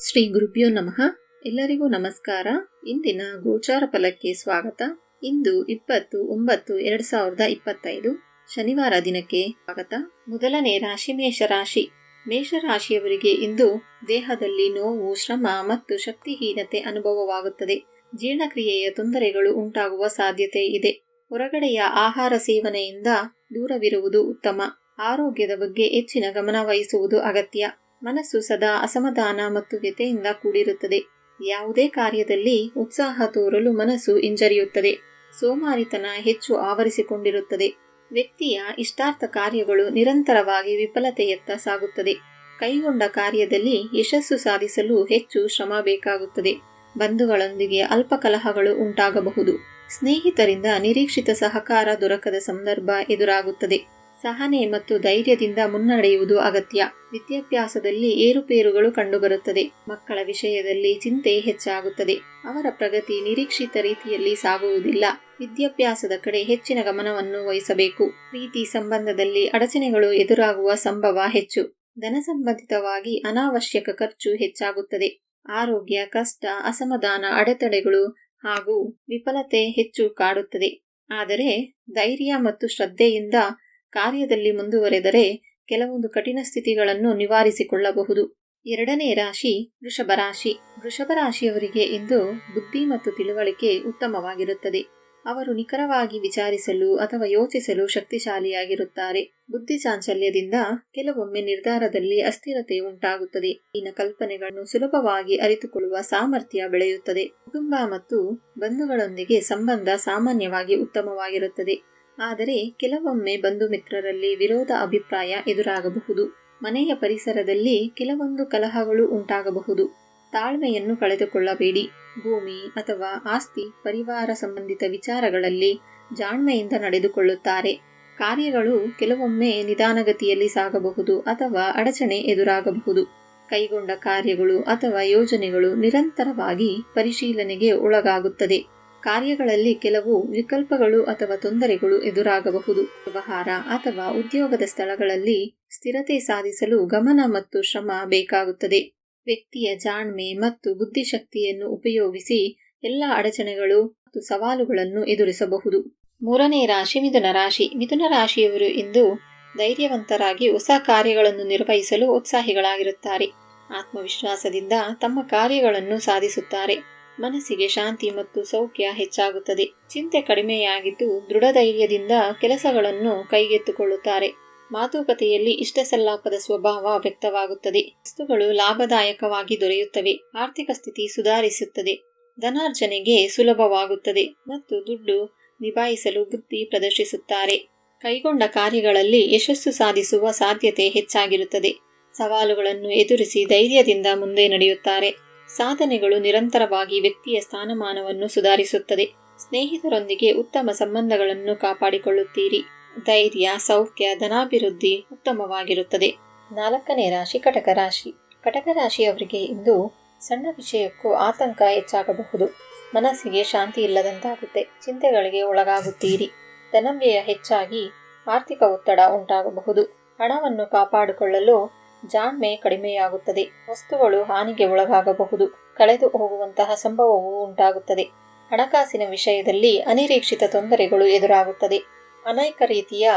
ಶ್ರೀ ಗುರುಭ್ಯೋ ನಮಃ. ಎಲ್ಲರಿಗೂ ನಮಸ್ಕಾರ. ಇಂದಿನ ಗೋಚಾರ ಫಲಕ್ಕೆ ಸ್ವಾಗತ. ಇಂದು 20/9/2025 ಶನಿವಾರ ದಿನಕ್ಕೆ ಸ್ವಾಗತ. ಮೊದಲನೇ ರಾಶಿ ಮೇಷರಾಶಿ. ಮೇಷರಾಶಿಯವರಿಗೆ ಇಂದು ದೇಹದಲ್ಲಿ ನೋವು, ಶ್ರಮ ಮತ್ತು ಶಕ್ತಿಹೀನತೆ ಅನುಭವವಾಗುತ್ತದೆ. ಜೀರ್ಣಕ್ರಿಯೆಯ ತೊಂದರೆಗಳು ಉಂಟಾಗುವ ಸಾಧ್ಯತೆ ಇದೆ. ಹೊರಗಡೆಯ ಆಹಾರ ಸೇವನೆಯಿಂದ ದೂರವಿರುವುದು ಉತ್ತಮ. ಆರೋಗ್ಯದ ಬಗ್ಗೆ ಹೆಚ್ಚಿನ ಗಮನ ವಹಿಸುವುದು ಅಗತ್ಯ. ಮನಸ್ಸು ಸದಾ ಅಸಮಾಧಾನ ಮತ್ತು ವ್ಯಥೆಯಿಂದ ಕೂಡಿರುತ್ತದೆ. ಯಾವುದೇ ಕಾರ್ಯದಲ್ಲಿ ಉತ್ಸಾಹ ತೋರಲು ಮನಸ್ಸು ಹಿಂಜರಿಯುತ್ತದೆ. ಸೋಮಾರಿತನ ಹೆಚ್ಚು ಆವರಿಸಿಕೊಂಡಿರುತ್ತದೆ. ವ್ಯಕ್ತಿಯ ಇಷ್ಟಾರ್ಥ ಕಾರ್ಯಗಳು ನಿರಂತರವಾಗಿ ವಿಫಲತೆಯತ್ತ ಸಾಗುತ್ತದೆ. ಕೈಗೊಂಡ ಕಾರ್ಯದಲ್ಲಿ ಯಶಸ್ಸು ಸಾಧಿಸಲು ಹೆಚ್ಚು ಶ್ರಮ ಬೇಕಾಗುತ್ತದೆ. ಬಂಧುಗಳೊಂದಿಗೆ ಅಲ್ಪ ಕಲಹಗಳು ಉಂಟಾಗಬಹುದು. ಸ್ನೇಹಿತರಿಂದ ನಿರೀಕ್ಷಿತ ಸಹಕಾರ ದೊರಕದ ಸಂದರ್ಭ ಎದುರಾಗುತ್ತದೆ. ಸಹನೆ ಮತ್ತು ಧೈರ್ಯದಿಂದ ಮುನ್ನಡೆಯುವುದು ಅಗತ್ಯ. ವಿದ್ಯಾಭ್ಯಾಸದಲ್ಲಿ ಏರುಪೇರುಗಳು ಕಂಡುಬರುತ್ತದೆ. ಮಕ್ಕಳ ವಿಷಯದಲ್ಲಿ ಚಿಂತೆ ಹೆಚ್ಚಾಗುತ್ತದೆ. ಅವರ ಪ್ರಗತಿ ನಿರೀಕ್ಷಿತ ರೀತಿಯಲ್ಲಿ ಸಾಗುವುದಿಲ್ಲ. ವಿದ್ಯಾಭ್ಯಾಸದ ಕಡೆ ಹೆಚ್ಚಿನ ಗಮನವನ್ನು ವಹಿಸಬೇಕು. ಪ್ರೀತಿ ಸಂಬಂಧದಲ್ಲಿ ಅಡಚಣೆಗಳು ಎದುರಾಗುವ ಸಂಭವ ಹೆಚ್ಚು. ಧನ ಸಂಬಂಧಿತವಾಗಿ ಅನಾವಶ್ಯಕ ಖರ್ಚು ಹೆಚ್ಚಾಗುತ್ತದೆ. ಆರೋಗ್ಯ ಕಷ್ಟ, ಅಸಮಾಧಾನ, ಅಡೆತಡೆಗಳು ಹಾಗೂ ವಿಫಲತೆ ಹೆಚ್ಚು ಕಾಡುತ್ತದೆ. ಆದರೆ ಧೈರ್ಯ ಮತ್ತು ಶ್ರದ್ಧೆಯಿಂದ ಕಾರ್ಯದಲ್ಲಿ ಮುಂದುವರೆದರೆ ಕೆಲವೊಂದು ಕಠಿಣ ಸ್ಥಿತಿಗಳನ್ನು ನಿವಾರಿಸಿಕೊಳ್ಳಬಹುದು. ಎರಡನೇ ರಾಶಿ ವೃಷಭ ರಾಶಿ. ವೃಷಭ ರಾಶಿಯವರಿಗೆ ಇಂದು ಬುದ್ಧಿ ಮತ್ತು ತಿಳುವಳಿಕೆ ಉತ್ತಮವಾಗಿರುತ್ತದೆ. ಅವರು ನಿಖರವಾಗಿ ವಿಚಾರಿಸಲು ಅಥವಾ ಯೋಚಿಸಲು ಶಕ್ತಿಶಾಲಿಯಾಗಿರುತ್ತಾರೆ. ಬುದ್ಧಿ ಚಾಂಚಲ್ಯದಿಂದ ಕೆಲವೊಮ್ಮೆ ನಿರ್ಧಾರದಲ್ಲಿ ಅಸ್ಥಿರತೆ ಉಂಟಾಗುತ್ತದೆ. ಇನ್ನ ಕಲ್ಪನೆಗಳನ್ನು ಸುಲಭವಾಗಿ ಅರಿತುಕೊಳ್ಳುವ ಸಾಮರ್ಥ್ಯ ಬೆಳೆಯುತ್ತದೆ. ಕುಟುಂಬ ಮತ್ತು ಬಂಧುಗಳೊಂದಿಗೆ ಸಂಬಂಧ ಸಾಮಾನ್ಯವಾಗಿ ಉತ್ತಮವಾಗಿರುತ್ತದೆ. ಆದರೆ ಕೆಲವೊಮ್ಮೆ ಬಂಧು ಮಿತ್ರರಲ್ಲಿ ವಿರೋಧ ಅಭಿಪ್ರಾಯ ಎದುರಾಗಬಹುದು. ಮನೆಯ ಪರಿಸರದಲ್ಲಿ ಕೆಲವೊಂದು ಕಲಹಗಳು ಉಂಟಾಗಬಹುದು. ತಾಳ್ಮೆಯನ್ನು ಕಳೆದುಕೊಳ್ಳಬೇಡಿ. ಭೂಮಿ ಅಥವಾ ಆಸ್ತಿ, ಪರಿವಾರ ಸಂಬಂಧಿತ ವಿಚಾರಗಳಲ್ಲಿ ಜಾಣ್ಮೆಯಿಂದ ನಡೆದುಕೊಳ್ಳುತ್ತಾರೆ. ಕಾರ್ಯಗಳು ಕೆಲವೊಮ್ಮೆ ನಿಧಾನಗತಿಯಲ್ಲಿ ಸಾಗಬಹುದು ಅಥವಾ ಅಡಚಣೆ ಎದುರಾಗಬಹುದು. ಕೈಗೊಂಡ ಕಾರ್ಯಗಳು ಅಥವಾ ಯೋಜನೆಗಳು ನಿರಂತರವಾಗಿ ಪರಿಶೀಲನೆಗೆ ಒಳಗಾಗುತ್ತದೆ. ಕಾರ್ಯಗಳಲ್ಲಿ ಕೆಲವು ವಿಕಲ್ಪಗಳು ಅಥವಾ ತೊಂದರೆಗಳು ಎದುರಾಗಬಹುದು. ವ್ಯವಹಾರ ಅಥವಾ ಉದ್ಯೋಗದ ಸ್ಥಳಗಳಲ್ಲಿ ಸ್ಥಿರತೆ ಸಾಧಿಸಲು ಗಮನ ಮತ್ತು ಶ್ರಮ ಬೇಕಾಗುತ್ತದೆ. ವ್ಯಕ್ತಿಯ ಜಾಣ್ಮೆ ಮತ್ತು ಬುದ್ಧಿಶಕ್ತಿಯನ್ನು ಉಪಯೋಗಿಸಿ ಎಲ್ಲ ಅಡಚಣೆಗಳು ಮತ್ತು ಸವಾಲುಗಳನ್ನು ಎದುರಿಸಬಹುದು. ಮೂರನೇ ರಾಶಿ ಮಿಥುನ ರಾಶಿ. ಮಿಥುನ ರಾಶಿಯವರು ಇಂದು ಧೈರ್ಯವಂತರಾಗಿ ಹೊಸ ಕಾರ್ಯಗಳನ್ನು ನಿರ್ವಹಿಸಲು ಉತ್ಸಾಹಿಗಳಾಗಿರುತ್ತಾರೆ. ಆತ್ಮವಿಶ್ವಾಸದಿಂದ ತಮ್ಮ ಕಾರ್ಯಗಳನ್ನು ಸಾಧಿಸುತ್ತಾರೆ. ಮನಸ್ಸಿಗೆ ಶಾಂತಿ ಮತ್ತು ಸೌಖ್ಯ ಹೆಚ್ಚಾಗುತ್ತದೆ. ಚಿಂತೆ ಕಡಿಮೆಯಾಗಿದ್ದು ದೃಢ ಧೈರ್ಯದಿಂದ ಕೆಲಸಗಳನ್ನು ಕೈಗೆತ್ತಿಕೊಳ್ಳುತ್ತಾರೆ. ಮಾತುಕತೆಯಲ್ಲಿ ಇಷ್ಟಸಲ್ಲಾಪದ ಸ್ವಭಾವ ವ್ಯಕ್ತವಾಗುತ್ತದೆ. ವಸ್ತುಗಳು ಲಾಭದಾಯಕವಾಗಿ ದೊರೆಯುತ್ತವೆ. ಆರ್ಥಿಕ ಸ್ಥಿತಿ ಸುಧಾರಿಸುತ್ತದೆ. ಧನಾರ್ಜನೆಗೆ ಸುಲಭವಾಗುತ್ತದೆ ಮತ್ತು ದುಡ್ಡು ನಿಭಾಯಿಸಲು ಬುದ್ಧಿ ಪ್ರದರ್ಶಿಸುತ್ತಾರೆ. ಕೈಗೊಂಡ ಕಾರ್ಯಗಳಲ್ಲಿ ಯಶಸ್ಸು ಸಾಧಿಸುವ ಸಾಧ್ಯತೆ ಹೆಚ್ಚಾಗಿರುತ್ತದೆ. ಸವಾಲುಗಳನ್ನು ಎದುರಿಸಿ ಧೈರ್ಯದಿಂದ ಮುಂದೆ ನಡೆಯುತ್ತಾರೆ. ಸಾಧನೆಗಳು ನಿರಂತರವಾಗಿ ವ್ಯಕ್ತಿಯ ಸ್ಥಾನಮಾನವನ್ನು ಸುಧಾರಿಸುತ್ತದೆ. ಸ್ನೇಹಿತರೊಂದಿಗೆ ಉತ್ತಮ ಸಂಬಂಧಗಳನ್ನು ಕಾಪಾಡಿಕೊಳ್ಳುತ್ತೀರಿ. ಧೈರ್ಯ, ಸೌಖ್ಯ, ಧನಾಭಿವೃದ್ಧಿ ಉತ್ತಮವಾಗಿರುತ್ತದೆ. ನಾಲ್ಕನೇ ರಾಶಿ ಕಟಕ ರಾಶಿ. ಕಟಕ ರಾಶಿಯವರಿಗೆ ಇಂದು ಸಣ್ಣ ವಿಷಯಕ್ಕೂ ಆತಂಕ ಹೆಚ್ಚಾಗಬಹುದು. ಮನಸ್ಸಿಗೆ ಶಾಂತಿ ಇಲ್ಲದಂತಾಗುತ್ತೆ. ಚಿಂತೆಗಳಿಗೆ ಒಳಗಾಗುತ್ತೀರಿ. ಧನವ್ಯಯ ಹೆಚ್ಚಾಗಿ ಆರ್ಥಿಕ ಒತ್ತಡ ಉಂಟಾಗಬಹುದು. ಹಣವನ್ನು ಕಾಪಾಡಿಕೊಳ್ಳಲು ಜಾಣ್ಮೆ ಕಡಿಮೆಯಾಗುತ್ತದೆ. ವಸ್ತುಗಳು ಹಾನಿಗೆ ಒಳಗಾಗಬಹುದು. ಕಳೆದು ಹೋಗುವಂತಹ ಸಂಭವವೂ ಉಂಟಾಗುತ್ತದೆ. ಹಣಕಾಸಿನ ವಿಷಯದಲ್ಲಿ ಅನಿರೀಕ್ಷಿತ ತೊಂದರೆಗಳು ಎದುರಾಗುತ್ತದೆ. ಅನೇಕ ರೀತಿಯ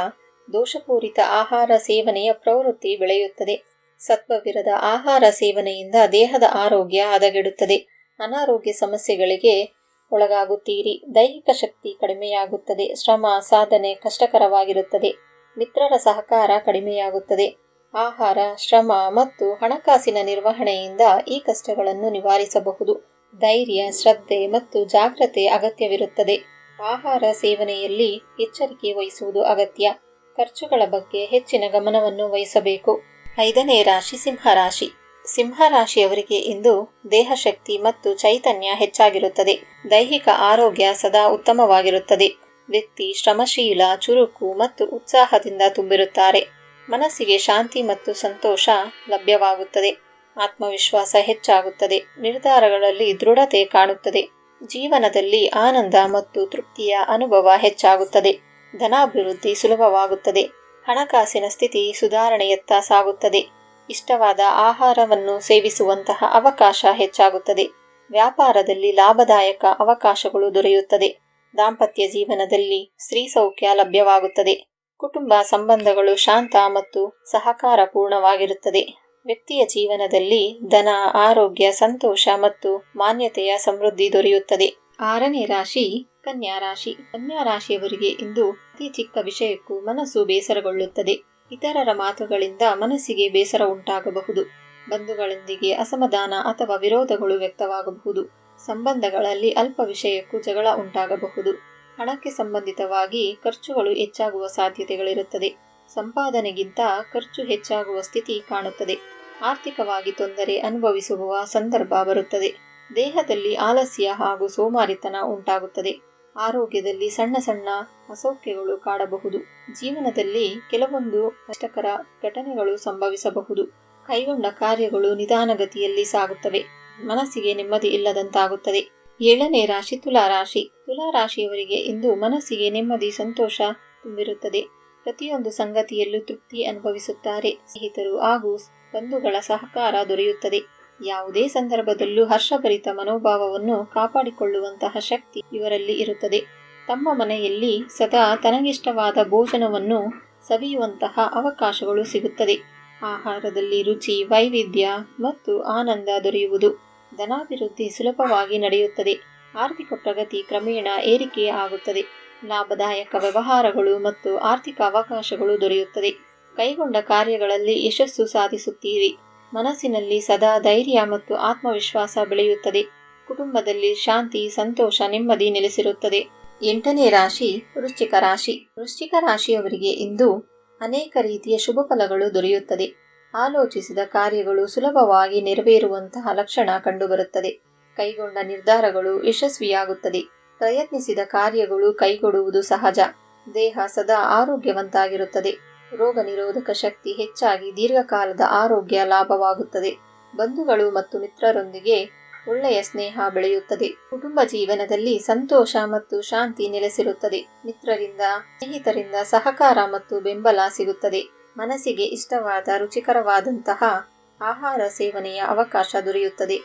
ದೋಷಪೂರಿತ ಆಹಾರ ಸೇವನೆಯ ಪ್ರವೃತ್ತಿ ಬೆಳೆಯುತ್ತದೆ. ಸತ್ವವಿರದ ಆಹಾರ ಸೇವನೆಯಿಂದ ದೇಹದ ಆರೋಗ್ಯ ಹದಗೆಡುತ್ತದೆ. ಅನಾರೋಗ್ಯ ಸಮಸ್ಯೆಗಳಿಗೆ ಒಳಗಾಗುತ್ತೀರಿ. ದೈಹಿಕ ಶಕ್ತಿ ಕಡಿಮೆಯಾಗುತ್ತದೆ. ಶ್ರಮ ಸಾಧನೆ ಕಷ್ಟಕರವಾಗಿರುತ್ತದೆ. ಮಿತ್ರರ ಸಹಕಾರ ಕಡಿಮೆಯಾಗುತ್ತದೆ. ಆಹಾರ, ಶ್ರಮ ಮತ್ತು ಹಣಕಾಸಿನ ನಿರ್ವಹಣೆಯಿಂದ ಈ ಕಷ್ಟಗಳನ್ನು ನಿವಾರಿಸಬಹುದು. ಧೈರ್ಯ, ಶ್ರದ್ಧೆ ಮತ್ತು ಜಾಗ್ರತೆ ಅಗತ್ಯವಿರುತ್ತದೆ. ಆಹಾರ ಸೇವನೆಯಲ್ಲಿ ಎಚ್ಚರಿಕೆ ವಹಿಸುವುದು ಅಗತ್ಯ. ಖರ್ಚುಗಳ ಬಗ್ಗೆ ಹೆಚ್ಚಿನ ಗಮನವನ್ನು ವಹಿಸಬೇಕು. ಐದನೇ ರಾಶಿ ಸಿಂಹರಾಶಿ. ಸಿಂಹರಾಶಿಯವರಿಗೆ ಇಂದು ದೇಹಶಕ್ತಿ ಮತ್ತು ಚೈತನ್ಯ ಹೆಚ್ಚಾಗಿರುತ್ತದೆ. ದೈಹಿಕ ಆರೋಗ್ಯ ಸದಾ ಉತ್ತಮವಾಗಿರುತ್ತದೆ. ವ್ಯಕ್ತಿ ಶ್ರಮಶೀಲ, ಚುರುಕು ಮತ್ತು ಉತ್ಸಾಹದಿಂದ ತುಂಬಿರುತ್ತಾರೆ. ಮನಸ್ಸಿಗೆ ಶಾಂತಿ ಮತ್ತು ಸಂತೋಷ ಲಭ್ಯವಾಗುತ್ತದೆ. ಆತ್ಮವಿಶ್ವಾಸ ಹೆಚ್ಚಾಗುತ್ತದೆ. ನಿರ್ಧಾರಗಳಲ್ಲಿ ದೃಢತೆ ಕಾಣುತ್ತದೆ. ಜೀವನದಲ್ಲಿ ಆನಂದ ಮತ್ತು ತೃಪ್ತಿಯ ಅನುಭವ ಹೆಚ್ಚಾಗುತ್ತದೆ. ಧನಾಭಿವೃದ್ಧಿ ಸುಲಭವಾಗುತ್ತದೆ. ಹಣಕಾಸಿನ ಸ್ಥಿತಿ ಸುಧಾರಣೆಯತ್ತ ಸಾಗುತ್ತದೆ. ಇಷ್ಟವಾದ ಆಹಾರವನ್ನು ಸೇವಿಸುವಂತಹ ಅವಕಾಶ ಹೆಚ್ಚಾಗುತ್ತದೆ. ವ್ಯಾಪಾರದಲ್ಲಿ ಲಾಭದಾಯಕ ಅವಕಾಶಗಳು ದೊರೆಯುತ್ತದೆ. ದಾಂಪತ್ಯ ಜೀವನದಲ್ಲಿ ಸ್ತ್ರೀ ಸೌಖ್ಯ ಲಭ್ಯವಾಗುತ್ತದೆ. ಕುಟುಂಬ ಸಂಬಂಧಗಳು ಶಾಂತ ಮತ್ತು ಸಹಕಾರಪೂರ್ಣವಾಗಿರುತ್ತದೆ. ವ್ಯಕ್ತಿಯ ಜೀವನದಲ್ಲಿ ಧನ, ಆರೋಗ್ಯ, ಸಂತೋಷ ಮತ್ತು ಮಾನ್ಯತೆಯ ಸಮೃದ್ಧಿ ದೊರೆಯುತ್ತದೆ. 6ನೇ ರಾಶಿ ಕನ್ಯಾ ರಾಶಿ. ಕನ್ಯಾ ರಾಶಿಯವರಿಗೆ ಇಂದು ಅತಿ ಚಿಕ್ಕ ವಿಷಯಕ್ಕೂ ಮನಸ್ಸು ಬೇಸರಗೊಳ್ಳುತ್ತದೆ. ಇತರರ ಮಾತುಗಳಿಂದ ಮನಸ್ಸಿಗೆ ಬೇಸರ ಉಂಟಾಗಬಹುದು. ಬಂಧುಗಳೊಂದಿಗೆ ಅಸಮಾಧಾನ ಅಥವಾ ವಿರೋಧಗಳು ವ್ಯಕ್ತವಾಗಬಹುದು. ಸಂಬಂಧಗಳಲ್ಲಿ ಅಲ್ಪ ವಿಷಯಕ್ಕೂ ಜಗಳ ಉಂಟಾಗಬಹುದು. ಹಣಕ್ಕೆ ಸಂಬಂಧಿತವಾಗಿ ಖರ್ಚುಗಳು ಹೆಚ್ಚಾಗುವ ಸಾಧ್ಯತೆಗಳಿರುತ್ತದೆ. ಸಂಪಾದನೆಗಿಂತ ಖರ್ಚು ಹೆಚ್ಚಾಗುವ ಸ್ಥಿತಿ ಕಾಣುತ್ತದೆ. ಆರ್ಥಿಕವಾಗಿ ತೊಂದರೆ ಅನುಭವಿಸುವ ಸಂದರ್ಭ ಬರುತ್ತದೆ. ದೇಹದಲ್ಲಿ ಆಲಸ್ಯ ಹಾಗೂ ಸೋಮಾರಿತನ ಉಂಟಾಗುತ್ತದೆ. ಆರೋಗ್ಯದಲ್ಲಿ ಸಣ್ಣ ಸಣ್ಣ ಅಸೌಖ್ಯಗಳು ಕಾಡಬಹುದು. ಜೀವನದಲ್ಲಿ ಕೆಲವೊಂದು ಕಷ್ಟಕರ ಘಟನೆಗಳು ಸಂಭವಿಸಬಹುದು. ಕೈಗೊಂಡ ಕಾರ್ಯಗಳು ನಿಧಾನಗತಿಯಲ್ಲಿ ಸಾಗುತ್ತವೆ. ಮನಸ್ಸಿಗೆ ನೆಮ್ಮದಿ ಇಲ್ಲದಂತಾಗುತ್ತದೆ. 7ನೇ ರಾಶಿ ತುಲಾರಾಶಿ. ತುಲಾರಾಶಿಯವರಿಗೆ ಇಂದು ಮನಸ್ಸಿಗೆ ನೆಮ್ಮದಿ, ಸಂತೋಷ ತುಂಬಿರುತ್ತದೆ. ಪ್ರತಿಯೊಂದು ಸಂಗತಿಯಲ್ಲೂ ತೃಪ್ತಿ ಅನುಭವಿಸುತ್ತಾರೆ. ಸ್ನೇಹಿತರು ಹಾಗೂ ಬಂಧುಗಳ ಸಹಕಾರ ದೊರೆಯುತ್ತದೆ. ಯಾವುದೇ ಸಂದರ್ಭದಲ್ಲೂ ಹರ್ಷಭರಿತ ಮನೋಭಾವವನ್ನು ಕಾಪಾಡಿಕೊಳ್ಳುವಂತಹ ಶಕ್ತಿ ಇವರಲ್ಲಿ ಇರುತ್ತದೆ. ತಮ್ಮ ಮನೆಯಲ್ಲಿ ಸದಾ ತನಗಿಷ್ಟವಾದ ಭೋಜನವನ್ನು ಸವಿಯುವಂತಹ ಅವಕಾಶಗಳು ಸಿಗುತ್ತದೆ. ಆಹಾರದಲ್ಲಿ ರುಚಿ, ವೈವಿಧ್ಯ ಮತ್ತು ಆನಂದ ದೊರೆಯುವುದು. ಧನಾಭಿವೃದ್ಧಿ ಸುಲಭವಾಗಿ ನಡೆಯುತ್ತದೆ. ಆರ್ಥಿಕ ಪ್ರಗತಿ ಕ್ರಮೇಣ ಏರಿಕೆ ಆಗುತ್ತದೆ. ಲಾಭದಾಯಕ ವ್ಯವಹಾರಗಳು ಮತ್ತು ಆರ್ಥಿಕ ಅವಕಾಶಗಳು ದೊರೆಯುತ್ತದೆ. ಕೈಗೊಂಡ ಕಾರ್ಯಗಳಲ್ಲಿ ಯಶಸ್ಸು ಸಾಧಿಸುತ್ತೀರಿ. ಮನಸ್ಸಿನಲ್ಲಿ ಸದಾ ಧೈರ್ಯ ಮತ್ತು ಆತ್ಮವಿಶ್ವಾಸ ಬೆಳೆಯುತ್ತದೆ. ಕುಟುಂಬದಲ್ಲಿ ಶಾಂತಿ, ಸಂತೋಷ, ನೆಮ್ಮದಿ ನೆಲೆಸಿರುತ್ತದೆ. 8ನೇ ರಾಶಿ ವೃಶ್ಚಿಕ ರಾಶಿ. ವೃಶ್ಚಿಕ ರಾಶಿಯವರಿಗೆ ಇಂದು ಅನೇಕ ರೀತಿಯ ಶುಭ ಫಲಗಳು ದೊರೆಯುತ್ತದೆ. ಆಲೋಚಿಸಿದ ಕಾರ್ಯಗಳು ಸುಲಭವಾಗಿ ನೆರವೇರುವಂತಹ ಲಕ್ಷಣ ಕಂಡುಬರುತ್ತದೆ. ಕೈಗೊಂಡ ನಿರ್ಧಾರಗಳು ಯಶಸ್ವಿಯಾಗುತ್ತದೆ. ಪ್ರಯತ್ನಿಸಿದ ಕಾರ್ಯಗಳು ಕೈಗೂಡುವುದು ಸಹಜ. ದೇಹ ಸದಾ ಆರೋಗ್ಯವಂತಾಗಿರುತ್ತದೆ. ರೋಗ ನಿರೋಧಕ ಶಕ್ತಿ ಹೆಚ್ಚಾಗಿ ದೀರ್ಘಕಾಲದ ಆರೋಗ್ಯ ಲಾಭವಾಗುತ್ತದೆ. ಬಂಧುಗಳು ಮತ್ತು ಮಿತ್ರರೊಂದಿಗೆ ಒಳ್ಳೆಯ ಸ್ನೇಹ ಬೆಳೆಯುತ್ತದೆ. ಕುಟುಂಬ ಜೀವನದಲ್ಲಿ ಸಂತೋಷ ಮತ್ತು ಶಾಂತಿ ನೆಲೆಸಿರುತ್ತದೆ. ಮಿತ್ರರಿಂದ, ಸ್ನೇಹಿತರಿಂದ ಸಹಕಾರ ಮತ್ತು ಬೆಂಬಲ ಸಿಗುತ್ತದೆ. ಮನಸ್ಸಿಗೆ ಇಷ್ಟವಾದ ರುಚಿಕರವಾದಂತಹ ಆಹಾರ ಸೇವನೆಯ ಅವಕಾಶ ದೊರೆಯುತ್ತದೆ.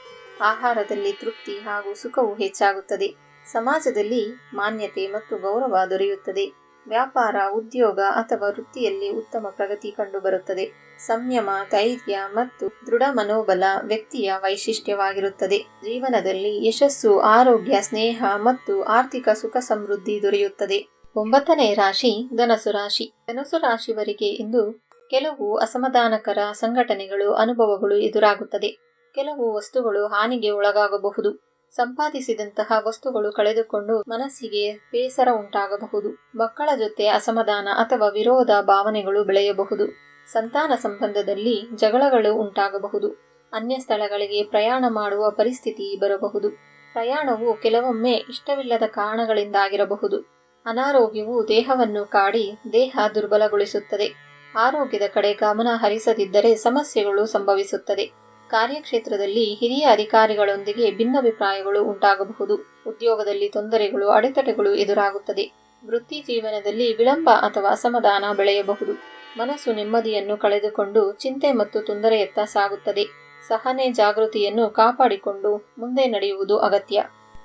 ಆಹಾರದಲ್ಲಿ ತೃಪ್ತಿ ಹಾಗೂ ಸುಖವು ಹೆಚ್ಚಾಗುತ್ತದೆ. ಸಮಾಜದಲ್ಲಿ ಮಾನ್ಯತೆ ಮತ್ತು ಗೌರವ ದೊರೆಯುತ್ತದೆ. ವ್ಯಾಪಾರ, ಉದ್ಯೋಗ ಅಥವಾ ವೃತ್ತಿಯಲ್ಲಿ ಉತ್ತಮ ಪ್ರಗತಿ ಕಂಡುಬರುತ್ತದೆ. ಸಂಯಮ, ಧೈರ್ಯ ಮತ್ತು ದೃಢ ಮನೋಬಲ ವ್ಯಕ್ತಿಯ ವೈಶಿಷ್ಟ್ಯವಾಗಿರುತ್ತದೆ. ಜೀವನದಲ್ಲಿ ಯಶಸ್ಸು, ಆರೋಗ್ಯ, ಸ್ನೇಹ ಮತ್ತು ಆರ್ಥಿಕ ಸುಖ ಸಮೃದ್ಧಿ ದೊರೆಯುತ್ತದೆ. 9ನೇ ರಾಶಿ ಧನಸು ರಾಶಿ. ಧನಸು ರಾಶಿಯವರಿಗೆ ಇಂದು ಕೆಲವು ಅಸಮಾಧಾನಕರ ಸಂಘಟನೆಗಳು, ಅನುಭವಗಳು ಎದುರಾಗುತ್ತದೆ. ಕೆಲವು ವಸ್ತುಗಳು ಹಾನಿಗೆ ಒಳಗಾಗಬಹುದು. ಸಂಪಾದಿಸಿದಂತಹ ವಸ್ತುಗಳು ಕಳೆದುಕೊಂಡು ಮನಸ್ಸಿಗೆ ಬೇಸರ ಉಂಟಾಗಬಹುದು. ಮಕ್ಕಳ ಜೊತೆ ಅಸಮಾಧಾನ ಅಥವಾ ವಿರೋಧ ಭಾವನೆಗಳು ಬೆಳೆಯಬಹುದು. ಸಂತಾನ ಸಂಬಂಧದಲ್ಲಿ ಜಗಳಗಳು ಉಂಟಾಗಬಹುದು. ಅನ್ಯ ಸ್ಥಳಗಳಿಗೆ ಪ್ರಯಾಣ ಮಾಡುವ ಪರಿಸ್ಥಿತಿ ಬರಬಹುದು. ಪ್ರಯಾಣವು ಕೆಲವೊಮ್ಮೆ ಇಷ್ಟವಿಲ್ಲದ ಕಾರಣಗಳಿಂದಾಗಿರಬಹುದು. ಅನಾರೋಗ್ಯವು ದೇಹವನ್ನು ಕಾಡಿ ದೇಹ ದುರ್ಬಲಗೊಳಿಸುತ್ತದೆ. ಆರೋಗ್ಯದ ಕಡೆ ಗಮನ ಹರಿಸದಿದ್ದರೆ ಸಮಸ್ಯೆಗಳು ಸಂಭವಿಸುತ್ತದೆ. ಕಾರ್ಯಕ್ಷೇತ್ರದಲ್ಲಿ ಹಿರಿಯ ಅಧಿಕಾರಿಗಳೊಂದಿಗೆ ಭಿನ್ನಾಭಿಪ್ರಾಯಗಳು ಉಂಟಾಗಬಹುದು. ಉದ್ಯೋಗದಲ್ಲಿ ತೊಂದರೆಗಳು, ಅಡೆತಡೆಗಳು ಎದುರಾಗುತ್ತದೆ. ವೃತ್ತಿ ಜೀವನದಲ್ಲಿ ವಿಳಂಬ ಅಥವಾ ಅಸಮಾಧಾನ ಬೆಳೆಯಬಹುದು. ಮನಸ್ಸು ನೆಮ್ಮದಿಯನ್ನು ಕಳೆದುಕೊಂಡು ಚಿಂತೆ ಮತ್ತು ತೊಂದರೆಯತ್ತ ಸಾಗುತ್ತದೆ. ಸಹನೆ, ಜಾಗೃತಿಯನ್ನು ಕಾಪಾಡಿಕೊಂಡು ಮುಂದೆ ನಡೆಯುವುದು ಅಗತ್ಯ.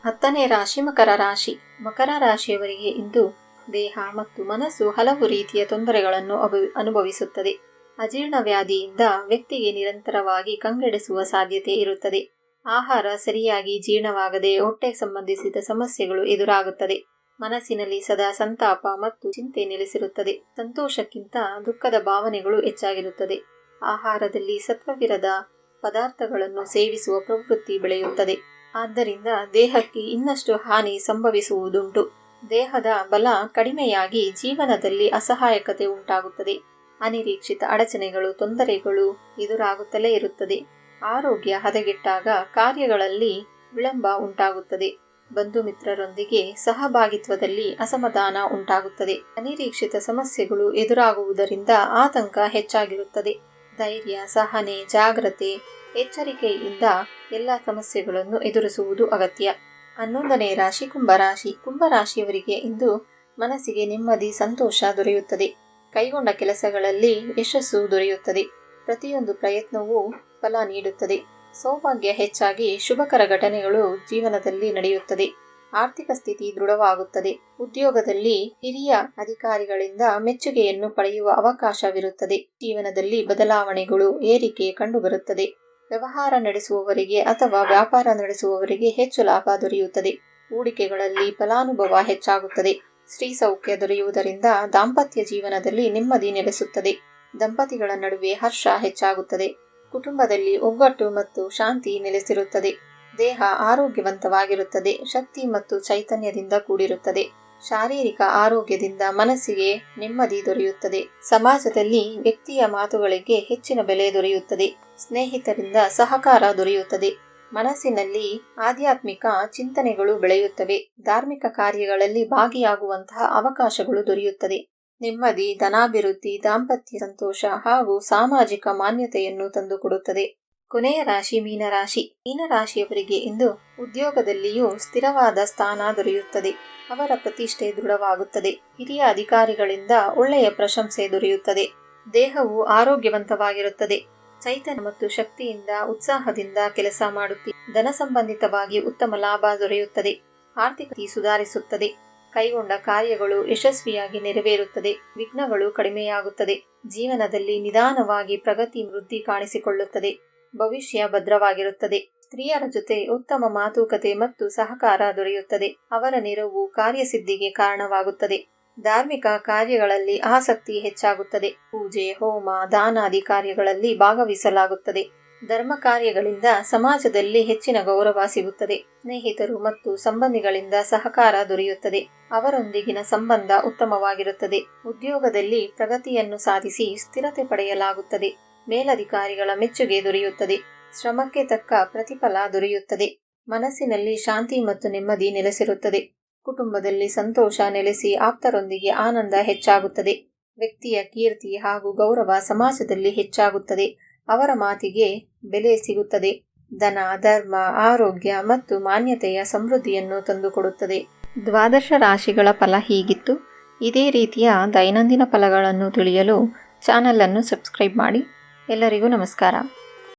10ನೇ ರಾಶಿ ಮಕರ ರಾಶಿ. ಮಕರ ರಾಶಿಯವರಿಗೆ ಇಂದು ದೇಹ ಮತ್ತು ಮನಸ್ಸು ಹಲವು ರೀತಿಯ ತೊಂದರೆಗಳನ್ನು ಅನುಭವಿಸುತ್ತದೆ. ಅಜೀರ್ಣ ವ್ಯಾಧಿಯಿಂದ ವ್ಯಕ್ತಿಗೆ ನಿರಂತರವಾಗಿ ಕಂಗೆಡಿಸುವ ಸಾಧ್ಯತೆ ಇರುತ್ತದೆ. ಆಹಾರ ಸರಿಯಾಗಿ ಜೀರ್ಣವಾಗದೆ ಹೊಟ್ಟೆ ಸಂಬಂಧಿಸಿದ ಸಮಸ್ಯೆಗಳು ಎದುರಾಗುತ್ತದೆ. ಮನಸ್ಸಿನಲ್ಲಿ ಸದಾ ಸಂತಾಪ ಮತ್ತು ಚಿಂತೆ ನೆಲೆಸಿರುತ್ತದೆ. ಸಂತೋಷಕ್ಕಿಂತ ದುಃಖದ ಭಾವನೆಗಳು ಹೆಚ್ಚಾಗಿರುತ್ತದೆ. ಆಹಾರದಲ್ಲಿ ಸತ್ವವಿರದ ಪದಾರ್ಥಗಳನ್ನು ಸೇವಿಸುವ ಪ್ರವೃತ್ತಿ ಬೆಳೆಯುತ್ತದೆ. ಆದ್ದರಿಂದ ದೇಹಕ್ಕೆ ಇನ್ನಷ್ಟು ಹಾನಿ ಸಂಭವಿಸುವುದುಂಟು. ದೇಹದ ಬಲ ಕಡಿಮೆಯಾಗಿ ಜೀವನದಲ್ಲಿ ಅಸಹಾಯಕತೆ ಉಂಟಾಗುತ್ತದೆ. ಅನಿರೀಕ್ಷಿತ ಅಡಚಣೆಗಳು, ತೊಂದರೆಗಳು ಎದುರಾಗುತ್ತಲೇ ಇರುತ್ತದೆ. ಆರೋಗ್ಯ ಹದಗೆಟ್ಟಾಗ ಕಾರ್ಯಗಳಲ್ಲಿ ವಿಳಂಬ ಉಂಟಾಗುತ್ತದೆ. ಬಂಧು ಮಿತ್ರರೊಂದಿಗೆ ಸಹಭಾಗಿತ್ವದಲ್ಲಿ ಅಸಮಾಧಾನ ಉಂಟಾಗುತ್ತದೆ. ಅನಿರೀಕ್ಷಿತ ಸಮಸ್ಯೆಗಳು ಎದುರಾಗುವುದರಿಂದ ಆತಂಕ ಹೆಚ್ಚಾಗಿರುತ್ತದೆ. ಧೈರ್ಯ, ಸಹನೆ, ಜಾಗ್ರತೆ, ಎಚ್ಚರಿಕೆಯಿಂದ ಎಲ್ಲ ಸಮಸ್ಯೆಗಳನ್ನು ಎದುರಿಸುವುದು ಅಗತ್ಯ. 11ನೇ ರಾಶಿ ಕುಂಭರಾಶಿ. ಕುಂಭರಾಶಿಯವರಿಗೆ ಇಂದು ಮನಸ್ಸಿಗೆ ನೆಮ್ಮದಿ, ಸಂತೋಷ ದೊರೆಯುತ್ತದೆ. ಕೈಗೊಂಡ ಕೆಲಸಗಳಲ್ಲಿ ಯಶಸ್ಸು ದೊರೆಯುತ್ತದೆ. ಪ್ರತಿಯೊಂದು ಪ್ರಯತ್ನವೂ ಫಲ ನೀಡುತ್ತದೆ. ಸೌಭಾಗ್ಯ ಹೆಚ್ಚಾಗಿ ಶುಭಕರ ಘಟನೆಗಳು ಜೀವನದಲ್ಲಿ ನಡೆಯುತ್ತದೆ. ಆರ್ಥಿಕ ಸ್ಥಿತಿ ದೃಢವಾಗುತ್ತದೆ. ಉದ್ಯೋಗದಲ್ಲಿ ಹಿರಿಯ ಅಧಿಕಾರಿಗಳಿಂದ ಮೆಚ್ಚುಗೆಯನ್ನು ಪಡೆಯುವ ಅವಕಾಶವಿರುತ್ತದೆ. ಜೀವನದಲ್ಲಿ ಬದಲಾವಣೆಗಳು, ಏರಿಕೆ ಕಂಡುಬರುತ್ತದೆ. ವ್ಯವಹಾರ ನಡೆಸುವವರಿಗೆ ಅಥವಾ ವ್ಯಾಪಾರ ನಡೆಸುವವರಿಗೆ ಹೆಚ್ಚು ಲಾಭ ದೊರೆಯುತ್ತದೆ. ಹೂಡಿಕೆಗಳಲ್ಲಿ ಫಲಾನುಭವ ಹೆಚ್ಚಾಗುತ್ತದೆ. ಸ್ತ್ರೀ ಸೌಖ್ಯ ದೊರೆಯುವುದರಿಂದ ದಾಂಪತ್ಯ ಜೀವನದಲ್ಲಿ ನೆಮ್ಮದಿ ನೆಲೆಸುತ್ತದೆ. ದಂಪತಿಗಳ ನಡುವೆ ಹರ್ಷ ಹೆಚ್ಚಾಗುತ್ತದೆ. ಕುಟುಂಬದಲ್ಲಿ ಒಗ್ಗಟ್ಟು ಮತ್ತು ಶಾಂತಿ ನೆಲೆಸಿರುತ್ತದೆ. ದೇಹ ಆರೋಗ್ಯವಂತವಾಗಿರುತ್ತದೆ. ಶಕ್ತಿ ಮತ್ತು ಚೈತನ್ಯದಿಂದ ಕೂಡಿರುತ್ತದೆ. ಶಾರೀರಿಕ ಆರೋಗ್ಯದಿಂದ ಮನಸ್ಸಿಗೆ ನೆಮ್ಮದಿ ದೊರೆಯುತ್ತದೆ. ಸಮಾಜದಲ್ಲಿ ವ್ಯಕ್ತಿಯ ಮಾತುಗಳಿಗೆ ಹೆಚ್ಚಿನ ಬೆಲೆ ದೊರೆಯುತ್ತದೆ. ಸ್ನೇಹಿತರಿಂದ ಸಹಕಾರ ದೊರೆಯುತ್ತದೆ. ಮನಸ್ಸಿನಲ್ಲಿ ಆಧ್ಯಾತ್ಮಿಕ ಚಿಂತನೆಗಳು ಬೆಳೆಯುತ್ತವೆ. ಧಾರ್ಮಿಕ ಕಾರ್ಯಗಳಲ್ಲಿ ಭಾಗಿಯಾಗುವಂತಹ ಅವಕಾಶಗಳು ದೊರೆಯುತ್ತದೆ. ನೆಮ್ಮದಿ, ಧನಾಭಿವೃದ್ಧಿ, ದಾಂಪತ್ಯ ಸಂತೋಷ ಹಾಗೂ ಸಾಮಾಜಿಕ ಮಾನ್ಯತೆಯನ್ನು ತಂದುಕೊಡುತ್ತದೆ. ಕೊನೆಯ ರಾಶಿ ಮೀನರಾಶಿ. ಮೀನರಾಶಿಯವರಿಗೆ ಇಂದು ಉದ್ಯೋಗದಲ್ಲಿಯೂ ಸ್ಥಿರವಾದ ಸ್ಥಾನ ದೊರೆಯುತ್ತದೆ. ಅವರ ಪ್ರತಿಷ್ಠೆ ದೃಢವಾಗುತ್ತದೆ. ಹಿರಿಯ ಅಧಿಕಾರಿಗಳಿಂದ ಒಳ್ಳೆಯ ಪ್ರಶಂಸೆ ದೊರೆಯುತ್ತದೆ. ದೇಹವು ಆರೋಗ್ಯವಂತವಾಗಿರುತ್ತದೆ. ಚೈತನ್ಯ ಮತ್ತು ಶಕ್ತಿಯಿಂದ ಉತ್ಸಾಹದಿಂದ ಕೆಲಸ ಮಾಡುತ್ತೀರಿ. ಧನ ಸಂಬಂಧಿತವಾಗಿ ಉತ್ತಮ ಲಾಭ ದೊರೆಯುತ್ತದೆ. ಆರ್ಥಿಕತೆ ಸುಧಾರಿಸುತ್ತದೆ. ಕೈಗೊಂಡ ಕಾರ್ಯಗಳು ಯಶಸ್ವಿಯಾಗಿ ನೆರವೇರುತ್ತದೆ. ವಿಘ್ನಗಳು ಕಡಿಮೆಯಾಗುತ್ತದೆ. ಜೀವನದಲ್ಲಿ ನಿಧಾನವಾಗಿ ಪ್ರಗತಿ ವೃದ್ಧಿ ಕಾಣಿಸಿಕೊಳ್ಳುತ್ತದೆ. ಭವಿಷ್ಯ ಭದ್ರವಾಗಿರುತ್ತದೆ. ಸ್ತ್ರೀಯರ ಜೊತೆ ಉತ್ತಮ ಮಾತುಕತೆ ಮತ್ತು ಸಹಕಾರ ದೊರೆಯುತ್ತದೆ. ಅವರ ನೆರವು ಕಾರ್ಯಸಿದ್ಧಿಗೆ ಕಾರಣವಾಗುತ್ತದೆ. ಧಾರ್ಮಿಕ ಕಾರ್ಯಗಳಲ್ಲಿ ಆಸಕ್ತಿ ಹೆಚ್ಚಾಗುತ್ತದೆ. ಪೂಜೆ, ಹೋಮ, ದಾನಾದಿ ಕಾರ್ಯಗಳಲ್ಲಿ ಭಾಗವಹಿಸಲಾಗುತ್ತದೆ. ಧರ್ಮ ಕಾರ್ಯಗಳಿಂದ ಸಮಾಜದಲ್ಲಿ ಹೆಚ್ಚಿನ ಗೌರವ ಸಿಗುತ್ತದೆ. ಸ್ನೇಹಿತರು ಮತ್ತು ಸಂಬಂಧಿಗಳಿಂದ ಸಹಕಾರ ದೊರೆಯುತ್ತದೆ. ಅವರೊಂದಿಗಿನ ಸಂಬಂಧ ಉತ್ತಮವಾಗಿರುತ್ತದೆ. ಉದ್ಯೋಗದಲ್ಲಿ ಪ್ರಗತಿಯನ್ನು ಸಾಧಿಸಿ ಸ್ಥಿರತೆ ಪಡೆಯಲಾಗುತ್ತದೆ. ಮೇಲಧಿಕಾರಿಗಳ ಮೆಚ್ಚುಗೆ ದೊರೆಯುತ್ತದೆ. ಶ್ರಮಕ್ಕೆ ತಕ್ಕ ಪ್ರತಿಫಲ ದೊರೆಯುತ್ತದೆ. ಮನಸ್ಸಿನಲ್ಲಿ ಶಾಂತಿ ಮತ್ತು ನೆಮ್ಮದಿ ನೆಲೆಸಿರುತ್ತದೆ. ಕುಟುಂಬದಲ್ಲಿ ಸಂತೋಷ ನೆಲೆಸಿ ಆಪ್ತರೊಂದಿಗೆ ಆನಂದ ಹೆಚ್ಚಾಗುತ್ತದೆ. ವ್ಯಕ್ತಿಯ ಕೀರ್ತಿ ಹಾಗೂ ಗೌರವ ಸಮಾಜದಲ್ಲಿ ಹೆಚ್ಚಾಗುತ್ತದೆ. ಅವರ ಮಾತಿಗೆ ಬೆಲೆ ಸಿಗುತ್ತದೆ. ಧನ, ಧರ್ಮ, ಆರೋಗ್ಯ ಮತ್ತು ಮಾನ್ಯತೆಯ ಸಮೃದ್ಧಿಯನ್ನು ತಂದುಕೊಡುತ್ತದೆ. 12 ರಾಶಿಗಳ ಫಲ ಹೀಗಿತ್ತು. ಇದೇ ರೀತಿಯ ದೈನಂದಿನ ಫಲಗಳನ್ನು ತಿಳಿಯಲು ಚಾನಲ್ ಅನ್ನು ಸಬ್ಸ್ಕ್ರೈಬ್ ಮಾಡಿ. ಎಲ್ಲರಿಗೂ ನಮಸ್ಕಾರ.